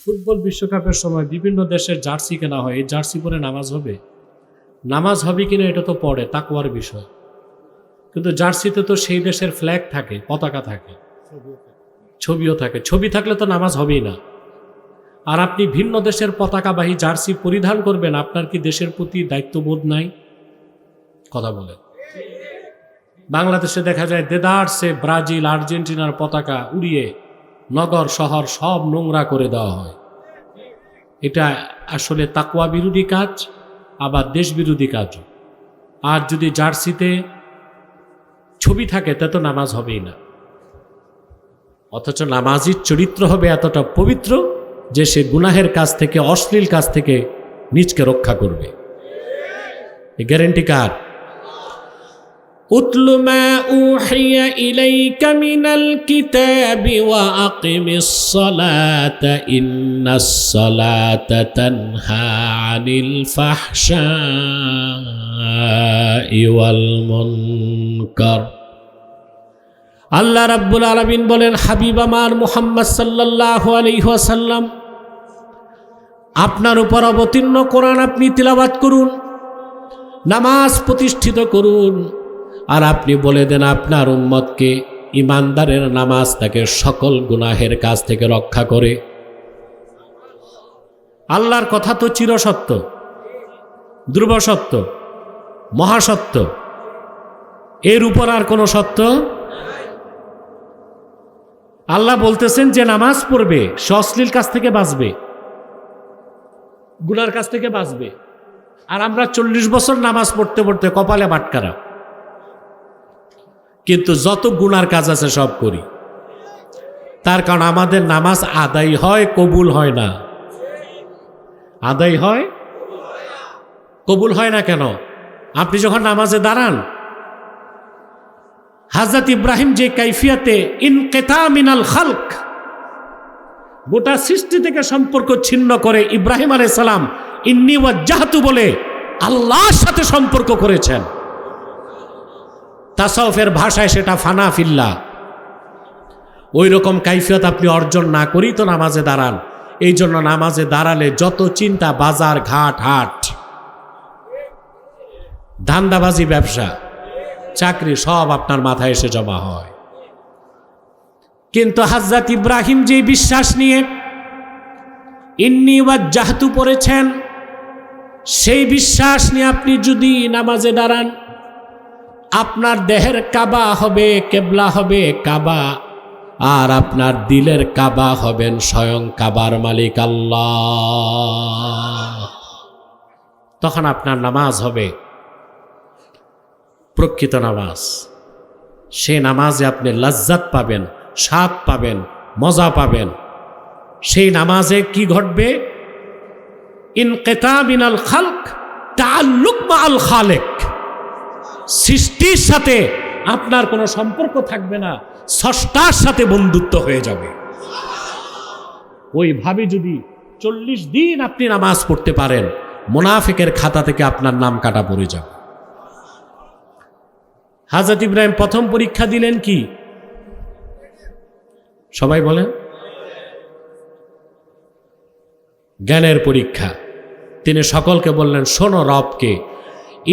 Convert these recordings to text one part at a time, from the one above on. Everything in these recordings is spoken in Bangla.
ফুটবল বিশ্বকাপের সময় বিভিন্ন দেশের জার্সি কেনা হয়, এই জার্সি পরে নামাজ হবে? নামাজ হবে কিনা এটা তো পরে তাকওয়ার বিষয়, কিন্তু জার্সিতে তো সেই দেশের ফ্ল্যাগ থাকে, পতাকা থাকে, ছবিও থাকে। ছবি থাকলে তো নামাজ হবেই না। আর আপনি ভিন্ন দেশের পতাকাবাহী জার্সি পরিধান করবেন, আপনার কি দেশের প্রতি দায়িত্ববোধ নাই? কথা বলেন। বাংলাদেশে দেখা যায় দেদারসে ব্রাজিল আর্জেন্টিনার পতাকা উড়িয়ে নগর শহর সব নোংরা করে দেওয়া হয়। এটা আসলে তাকওয়া বিরোধী কাজ, আবার দেশ বিরোধী কাজও। আর যদি জার্সিতে ছবি থাকে তা তো নামাজ হবেই না। অথচ নামাজির চরিত্র হবে এতটা পবিত্র যে সে গুনাহের কাজ থেকে, অশ্লীল কাজ থেকে নিজকে রক্ষা করবে। এই গ্যারেন্টি কার? উতলু মা উহিয়া ইলাইকা মিনাল কিতাবি ওয়া আকিমিস সালাতা ইন্নাস সালাতা তানহা আনিল ফাহশাই ওয়াল মুনকার। আল্লাহ রাব্বুল আলামিন বলেন, হাবিব আমার মুহাম্মদ সাল্লাল্লাহু আলাইহি ওয়াসাল্লাম, আপনার উপর অবতীর্ণ কোরআন আপনি তিলাওয়াত করুন, নামাজ প্রতিষ্ঠিত করুন, আর আপনি বলে দেন আপনার উম্মতকে ইমানদারের নামাজ তাকে সকল গুনাহের কাজ থেকে রক্ষা করে। আল্লাহর কথা তো চিরসত্য, ধ্রুব সত্য, মহাসত্য, এর উপর আর কোনো সত্য। আল্লাহ বলতেছেন যে নামাজ পড়বে সে অশ্লীল কাজ থেকে বাঁচবে, গুনার কাছ থেকে বাঁচবে। আর আমরা 40 বছর নামাজ পড়তে পড়তে কপালে বাটকারা, কিন্তু যত গুনার কাজ আছে সব করি। তার কারণ আমাদের নামাজ আদায় হয়, কবুল হয় না। আদায় হয়, কবুল হয় না কেন? আপনি যখন নামাজে দাঁড়ান, হযরত ইব্রাহিম যে কাইফিয়াতে ইনকিতা মিনাল খালক, গোটা সৃষ্টি থেকে সম্পর্ক ছিন্ন করে ইব্রাহিম আলাইহিস সালাম ইন্নী ওয়াজ্জাহতু বলে আল্লাহর সাথে সম্পর্ক করেছেন। তাসাউফের ভাষায় সেটা ফানা ফিল্লাহ। ওই রকম কাইফিয়ত আপনি অর্জন না করেই তো নামাজে দাঁড়ান। এই জন্য নামাজে দাঁড়ালে যত চিন্তা, বাজার ঘাট হাট, ধান্দাবাজি, ব্যবসা, চাকরি সব আপনার মাথায় এসে জমা হয়। কিন্তু হযরত ইব্রাহিম যে বিশ্বাস নিয়ে ইন্নী ওয়াজ্জাহতু পড়েছেন, সেই বিশ্বাস নিয়ে আপনি যদি নামাজে দাঁড়ান, আপনার দেহের কাবা হবে, কেবলা হবে কাবা, আর আপনার দিলের কাবা হবেন স্বয়ং কাবার মালিক আল্লাহ। তখন আপনার নামাজ হবে প্রকৃত নামাজ। সে নামাজে আপনি লজ্জাত পাবেন, স্বাদ পাবেন, মজা পাবেন। সেই নামাজে কি ঘটবে? ইনকিতা মিনাল খালক তাআল্লুক মাআল খালিক। সৃষ্টির সাথে আপনার কোনো সম্পর্ক থাকবে না, স্রষ্টার সাথে বন্ধুত্ব হয়ে যাবে। ওইভাবে যদি 40 দিন আপনি নামাজ পড়তে পারেন, মুনাফিকের খাতা থেকে আপনার নাম কাটা পড়ে যাবে। হযরত ইব্রাহিম প্রথম পরীক্ষা দিলেন কি? সবাই বলেন, জ্ঞানের পরীক্ষা। তিনি সকলকে বললেন, শোনো রবকে,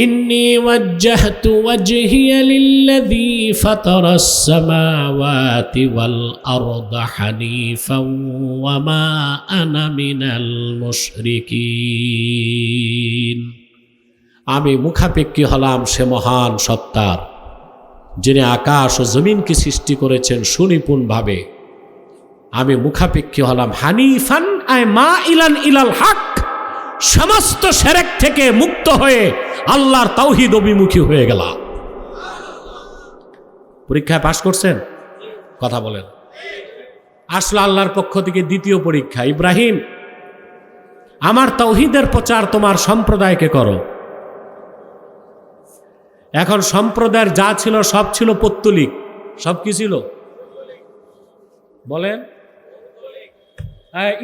ইন্নী ওয়াজ্জাহতু ওয়াজহিয়া লিল্লাযী ফাতারাস সামাওয়াতি ওয়াল আরদা হানিফান ওয়া মা আনা মিনাল মুশরিকিন। আমি মুখাপেক্ষী হলাম সে মহান সত্তার, যিনি আকাশ ও জমিনকে সৃষ্টি করেছেন সুনিপুণভাবে। আমি মুখাপেক্ষী হলাম হানিফান আয় মা ইলান ইলাল হক, সমস্ত শিরক থেকে মুক্ত হয়ে আল্লাহর তাওহীদ অভিমুখী হয়ে গেলাম। পরীক্ষায় পাশ করছেন? কথা বলেন। আসলে আল্লাহর পক্ষ থেকে দ্বিতীয় পরীক্ষা, ইব্রাহিম আমার তাওহীদের প্রচার তোমার সম্প্রদায়কে করো। এখন সম্প্রদায়ের যা ছিল সব ছিল পৌত্তলিক। সব কি ছিল বলেন?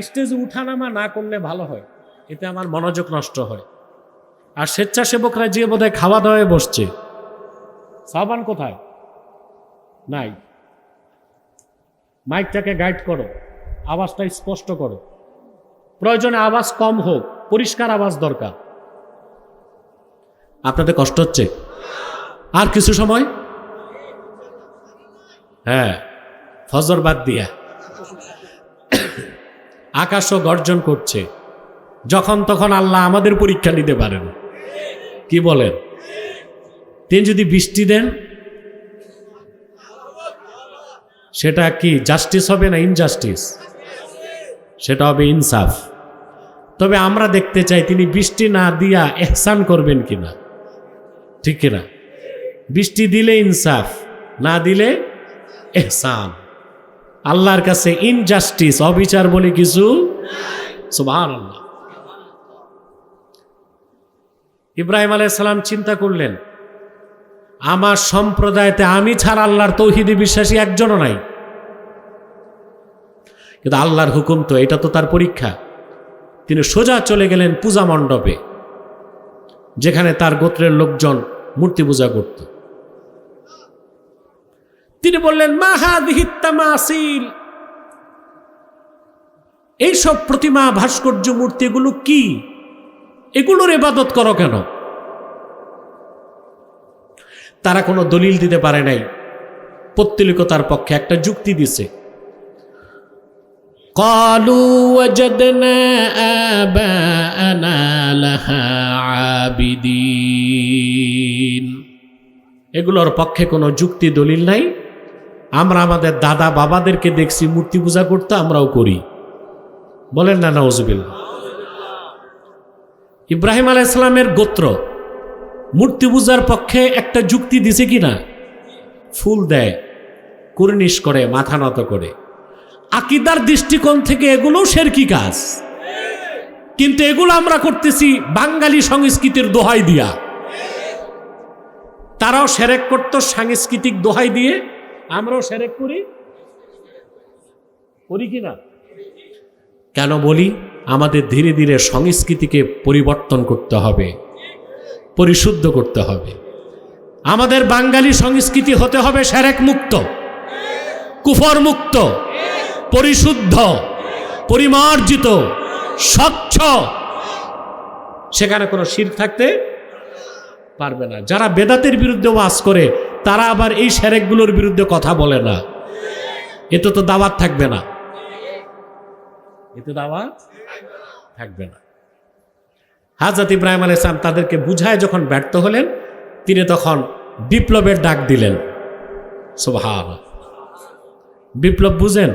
স্টেজে উঠানামা না করলে ভালো হয়, এতে আমার মনোযোগ নষ্ট হয়। আর স্বেচ্ছাসেবকরা যে বোধহয় খাওয়া দাওয়ায় বসছে, সাবান কোথায়? নাই। মাইকটাকে গাইড করো, আওয়াজটা স্পষ্ট করো। প্রয়োজনে আওয়াজ কম হোক, পরিষ্কার আওয়াজ দরকার। আপনাদের কষ্ট হচ্ছে? আর কিছু সময়, হ্যাঁ, ফজর বাদ দিয়া আকাশও গর্জন করছে। যখন তখন আল্লাহ আমাদের পরীক্ষা নিতে পারেন। কি বলেন? তিনি যদি বৃষ্টি দেন, সেটা কি জাস্টিস হবে না ইনজাস্টিস? সেটা হবে ইনসাফ। তবে আমরা দেখতে চাই তিনি বৃষ্টি না দিয়া এহসান করবেন কিনা, ঠিক কিনা? বৃষ্টি দিলে ইনসাফ, না দিলে এহসান। আল্লাহর কাছে ইনজাস্টিস, অবিচার বলে কিছু সুবহানাল্লাহ। ইব্রাহিম আলাইহিস সালাম চিন্তা করলেন, আমার সম্প্রদায়তে আমি ছাড়া আল্লাহর তৌহিদে বিশ্বাসী একজনও নাই। কিন্তু আল্লাহর হুকুম তো, এটা তো তার পরীক্ষা। তিনি সোজা চলে গেলেন পূজা মণ্ডপে, যেখানে তার গোত্রের লোকজন মূর্তি পূজা করত। তিনি বললেন, মা হাযিহিত তামাসিল, এইসব প্রতিমা, ভাস্কর্য, মূর্তি এগুলো কি? এগুলোর ইবাদত করো কেন? তারা কোনো দলিল দিতে পারে নাই, পৌত্তলিকতার পক্ষে একটা যুক্তি দিছে। ক্বালু ওয়াজাদনা আবাআনা লাহা আবিদিন, এগুলোর পক্ষে কোনো যুক্তি দলিল নাই। আমরা আমাদের দাদা বাবাদেরকে দেখছি মূর্তি পূজা করতে, আমরাও করি। বলেন না নাউজুবিল্লাহ। ইব্রাহিম আলাইহিস সালামের গোত্র মূর্তি পূজার পক্ষে একটা যুক্তি দিছে কিনা? ফুল দেয়, কুর্নিশ করে, মাথা নত করে। আকীদার দৃষ্টিকোণ থেকে এগুলো শিরকি কাজ, কিন্তু এগুলো আমরা করতেছি বাঙালি সংস্কৃতির দোহাই দিয়া। তারাও শিরক করত সাংস্কৃতিক দোহাই দিয়ে, আমরাও শিরক করি কিনা? কেন বলি? আমাদের ধীরে ধীরে সংস্কৃতিকে পরিবর্তন করতে হবে, পরিশুদ্ধ করতে হবে। আমাদের বাঙালি সংস্কৃতি হতে হবে শিরক মুক্ত, কুফর মুক্ত, পরিশুদ্ধ, পরিমার্জিত, স্বচ্ছ। সেখানে কোনো শিরক থাকতে পারবে না। যারা বেদাতের বিরুদ্ধে ওয়াজ করে, তারা আবার এই শিরকগুলোর বিরুদ্ধে কথা বলে না। এতে তো দাওয়াত থাকবে না, এতে দাওয়াত থাকবে না। হযরত ইব্রাহিম আলাইহিস সালাম তাদেরকে বুঝায় যখন ব্যর্থ হলেন, তিনি তখন বিপ্লবের ডাক দিলেন। সুবহানাল্লাহ। বিপ্লব বুঝেন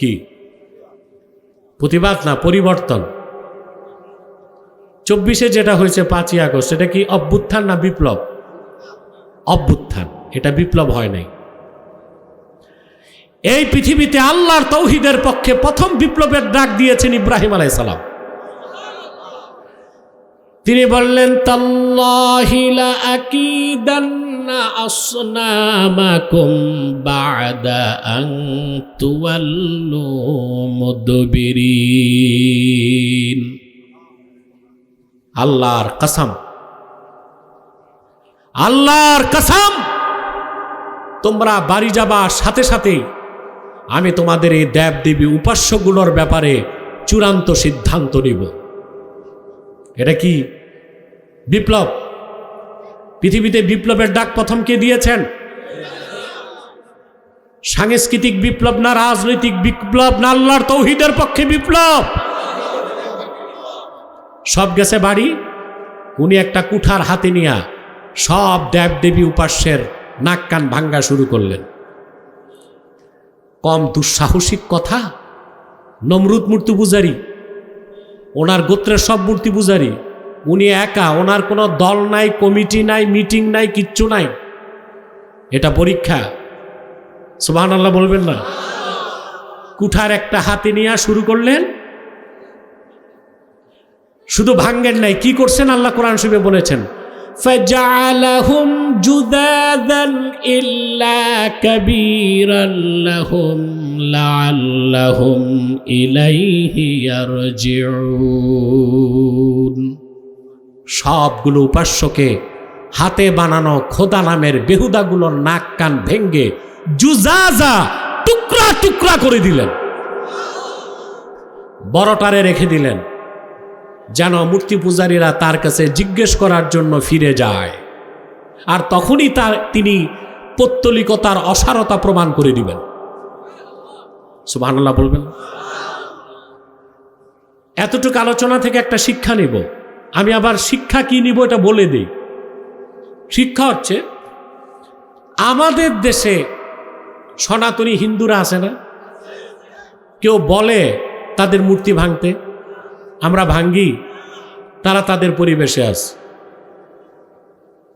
কি? প্রতিবাদ না, পরিবর্তন। 24-এ যেটা হয়েছে 5ই আগস্ট, এটা কি অভ্যুত্থান না বিপ্লব? অভ্যুত্থান, এটা বিপ্লব হয় নাই। এই পৃথিবীতে আল্লাহর তাওহীদের পক্ষে প্রথম বিপ্লবের ডাক দিয়েছেন ইব্রাহিম আলাইহিস সালাম। তিনি বললেন, তাল্লাহি লা আকিদান্না আসনামাকুম বা'দা আন তুওয়াল্লু মুদবিরিন। আল্লাহর কসম, আল্লাহর কসম, তোমরা বাড়ি যাবার সাথে সাথে আমি তোমাদের এই দেব দেবী উপাস্যগুলোর ব্যাপারে চূড়ান্ত সিদ্ধান্ত নিব। এটা কি বিপ্লব? পৃথিবীতে বিপ্লবের ডাক প্রথম কে দিয়েছেন? সাংস্কৃতিক বিপ্লব না, রাজনৈতিক বিপ্লব না, আল্লাহর তাওহীদের পক্ষে বিপ্লব। সব গেছে বাড়ি। উনি একটা কুঠার হাতে নিয়ে সব দেব দেবী উপাস্যের নাক কান ভাঙ্গা শুরু করলেন। কম দুঃসাহসিক কথা? নমরুদ মূর্তি পূজারী, ওনার গোত্রের সব মূর্তি পূজারী, উনি একা, ওনার কোনো দল নাই, কমিটি নাই, মিটিং নাই, কিচ্ছু নাই। এটা পরীক্ষা। সুবহানাল্লাহ বলবেন না? কুঠার একটা হাতে নিয়ে শুরু করলেন। শুধু ভাঙ্গেন নাই, কি করছেন? আল্লাহ কোরআন শরীফে বলেছেন, ফাজআলাহুম জুদাদান ইল্লা কাবীরান লাহুম লাআল্লাহুম ইলাইহি ইয়ারজিউন। সবগুলো উপাস্যকে হাতে বানানো খোদা নামের বেহুদাগুলোর নাক কান ভেঙ্গে জুজাজা, টুকরা টুকরা করে দিলেন। বড়টারে রেখে দিলেন যেন মূর্তি পূজারীরা তার কাছে জিজ্ঞেস করার জন্য ফিরে যায়, আর তখনই তিনি পৌত্তলিকতার অসারতা প্রমাণ করে দিবেন। সুবহানাল্লাহ বলবেন। এতটুকু আলোচনা থেকে একটা শিক্ষা নিব। আমি আবার শিক্ষা কি নিব এটা বলে দিই। শিক্ষা হচ্ছে, আমাদের দেশে সনাতনী হিন্দুরা আছে না, কেউ বলে তাদের মূর্তি ভাঙতে, আমরা ভাঙ্গি, তারা তাদের পরিবেশে আছে।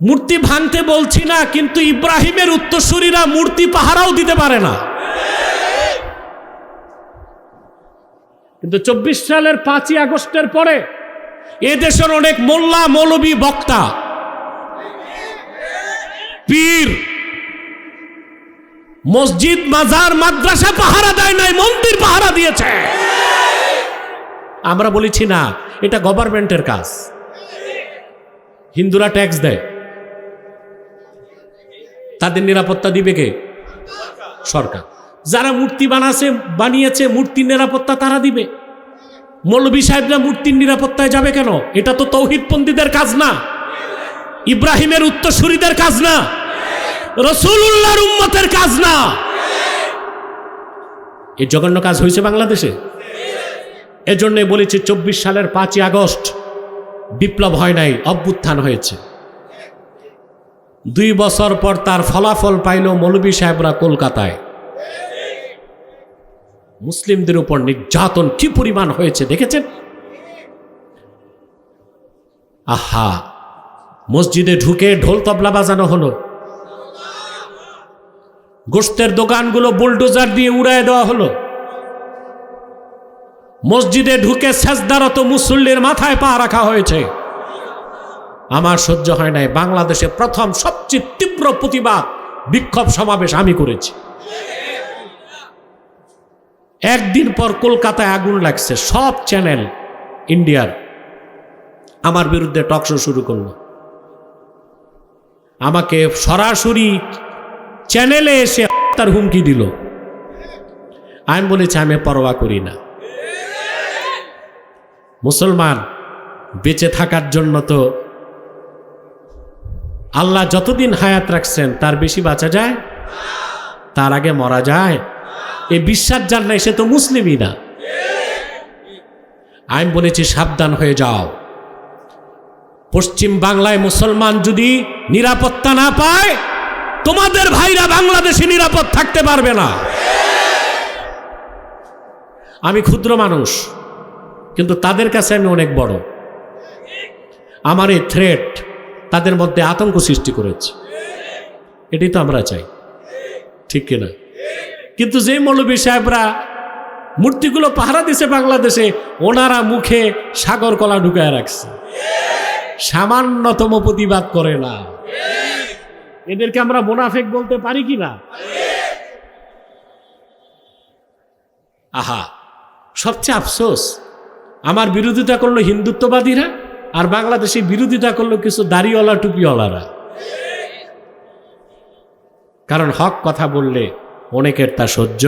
মূর্তি ভাঙতে বলছি না, কিন্তু ইব্রাহিমের উত্তরসূরিরা মূর্তি পাহারাও দিতে পারে না। কিন্তু 24 সালের 5ই আগস্টের পরে এদেশের অনেক মোল্লা মৌলবী বক্তা পীর মসজিদ মাজার মাদ্রাসা পাহারা দেয় নাই, মন্দির পাহারা দিয়েছে। আমরা বলেছি না, এটা গভর্নমেন্টের কাজ। হিন্দুরা ট্যাক্স দেয়, তাদের নিরাপত্তা দিবে কে? সরকার। যারা মূর্তি বানিয়েছে মূর্তির নিরাপত্তা তারা দিবে। মৌলভী সাহেবরা মূর্তির নিরাপত্তায় যাবে কেন? এটা তো তৌহিদপন্থীদের কাজ না, ইব্রাহিমের উত্তরসূরিদের কাজ না, রাসূলুল্লাহর উম্মতের কাজ না। এই জঘন্য কাজ হয়েছে বাংলাদেশে। এজন্য বলেছি 24 সালের 5ই আগস্ট বিপ্লব হয় নাই, অভ্যুত্থান হয়েছে। 2 বছর পর তার ফলাফল পাইল মৌলভী সাহেবরা কলকাতায়। মুসলিমদের উপর নির্যাতন কি পরিমাণ হয়েছে দেখেছেন? আহা, মসজিদে ঢুকে ঢোল তবলা বাজানো হলো, গোশতের দোকানগুলো বুলডোজার দিয়ে উড়ায় দেওয়া হলো, মসজিদে ঢুকে সেজদারত মুসল্লির মাথায় পা রাখা হয়েছে। আমার সহ্য হয় নাই। বাংলাদেশে প্রথম সবচেয়ে তীব্র প্রতিবাদ বিক্ষোভ সমাবেশ আমি করেছি। একদিন পর কলকাতায় আগুন লাগছে, সব চ্যানেল ইন্ডিয়ার আমার বিরুদ্ধে টকশো শুরু করলো। আমাকে সরাসরি চ্যানেলে এসে তার হুমকি দিল। আমি বলেছি আমি পরোয়া করি না। মুসলমান বেঁচে থাকার জন্য তো আল্লাহ যতদিন হায়াত রাখছেন তার বেশি বাঁচা যায়, তার আগে মরা যায়। এই বিশ্বাস যার নাই সে তো মুসলিমই না। আমি বলেছি সাবধান হয়ে যাও। পশ্চিম বাংলায় মুসলমান যদি নিরাপত্তা না পায়, তোমাদের ভাইরা বাংলাদেশে নিরাপদ থাকতে পারবে না। আমি ক্ষুদ্র মানুষ, কিন্তু তাদের কাছে আমি অনেক বড়। আমার এই থ্রেট তাদের মধ্যে আতঙ্ক সৃষ্টি করেছে। এটাই তো আমরা চাই, ঠিক কিনা? কিন্তু যে মৌলভী সাহেবরা মূর্তিগুলো পাহারা দিছে বাংলাদেশে, ওনারা মুখে সাগর কলা ঢুকায় রাখছে, সামান্যতম প্রতিবাদ করে না। এদেরকে আমরা মুনাফিক বলতে পারি কি না? আহা, সবচেয়ে আফসোস, আমার বিরোধিতা করলো হিন্দুত্ববাদীরা, আর বাংলাদেশে বিরোধিতা করলো কিছু দাড়িওয়ালা টুপিওয়ালারা। কারণ হক কথা বললে অনেকের তা সহ্য